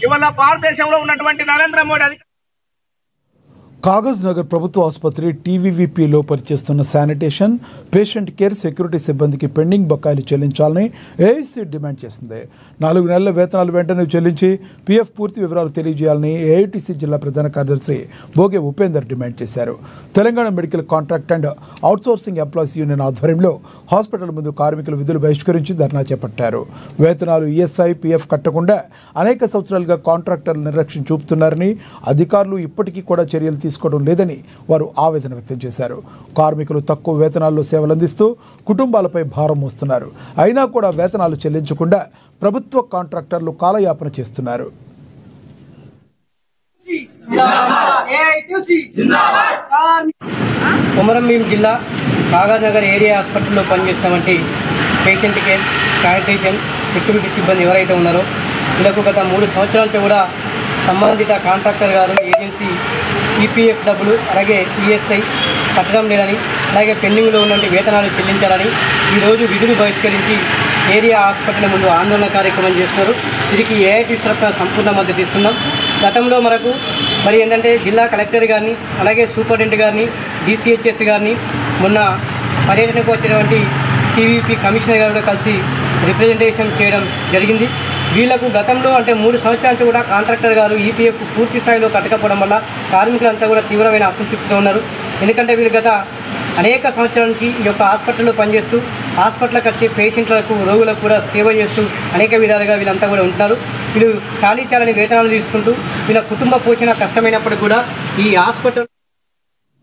ఇవాళ భారతదేశంలో ఉన్నటువంటి నరేంద్ర మోడీ కాగజ్ నగర్ ప్రభుత్వ ఆసుపత్రి టీవీవీపీలో పనిచేస్తున్న శానిటేషన్, పేషెంట్ కేర్, సెక్యూరిటీ సిబ్బందికి పెండింగ్ బకాయిలు చెల్లించాలని ఏఐసీ డిమాండ్ చేసింది. 4 నెలల వేతనాలు వెంటనే చెల్లించి పీఎఫ్ పూర్తి వివరాలు తెలియజేయాలని ఏఐటీసీ జిల్లా ప్రధాన కార్యదర్శి బోగే ఉపేందర్ డిమాండ్ చేశారు. Telangana medical contract and outsourcing employees union ఆధ్వర్యంలో హాస్పిటల్ ముందు కార్మికులు విధులు బహిష్కరించి ధర్నా చేపట్టారు. వేతనాలు, ఈఎస్ఐ, పీఎఫ్ కట్టకుండా అనేక సంవత్సరాలుగా కాంట్రాక్టర్లు నిర్లక్ష్యం చూపుతున్నారని, అధికారులు ఇప్పటికీ కూడా చర్యలు తీసుకోవడం లేదని వారు ఆవేదన వ్యక్తం చేశారు. కార్మికులు తక్కువ వేతనాల్లో సేవలు అందిస్తూ కుటుంబాలపై భారం మోస్తున్నారు. అయినా కూడా వేతనాలు చెల్లించకుండా ప్రభుత్వ కాంట్రాక్టర్లు కాలయాపన చేస్తున్నారు. కొమరంభీం జిల్లా కాగజ్ నగర్ ఏరియా హాస్పిటల్లో పనిచేస్తున్నటువంటి పేషెంట్ కేర్, శానిటేషన్, సెక్యూరిటీ సిబ్బంది ఎవరైతే ఉన్నారో వీళ్ళకు గత 3 సంవత్సరాల నుంచి కూడా సంబంధిత కాంట్రాక్టర్ గారు ఏజెన్సీ ఈపీఎఫ్ డబ్బులు అలాగే ఈఎస్ఐ కట్టడం లేదని, అలాగే పెండింగ్లో ఉన్నటువంటి వేతనాలు చెల్లించాలని ఈరోజు విధులు బహిష్కరించి ఏరియా హాస్పిటల్ ముందు ఆందోళన కార్యక్రమం చేస్తున్నారు. దీనికి ఏఐటీ తరఫున సంపూర్ణ మద్దతు ఇస్తున్నాం. గతంలో మనకు ఏంటంటే జిల్లా కలెక్టర్ గారిని, అలాగే సూపరింటెండెంట్ గారిని, డిసిహెచ్ఎస్ గారిని మొన్న పర్యటనకు వచ్చినటువంటి టీవీపీ కమిషనర్ గారితో కలిసి రిప్రజెంటేషన్ చేయడం జరిగింది. వీళ్లకు గతంలో 3 సంవత్సరాల కూడా కాంట్రాక్టర్ గారు ఈపీఎఫ్ పూర్తి స్థాయిలో కట్టకపోవడం వల్ల కార్మికులంతా కూడా తీవ్రమైన అసంతృప్తితో ఉన్నారు. ఎందుకంటే వీళ్ళు గత అనేక సంవత్సరాల నుంచి ఈ యొక్క హాస్పిటల్లో పనిచేస్తూ హాస్పిటల్కి వచ్చే పేషెంట్లకు, రోగులకు కూడా సేవ చేస్తూ అనేక విధాలుగా వీళ్ళంతా కూడా ఉంటున్నారు. వీళ్ళు చాలని వేతనాలు తీసుకుంటూ వీళ్ళ కుటుంబ పోషణ కష్టమైనప్పటికీ కూడా ఈ హాస్పిటల్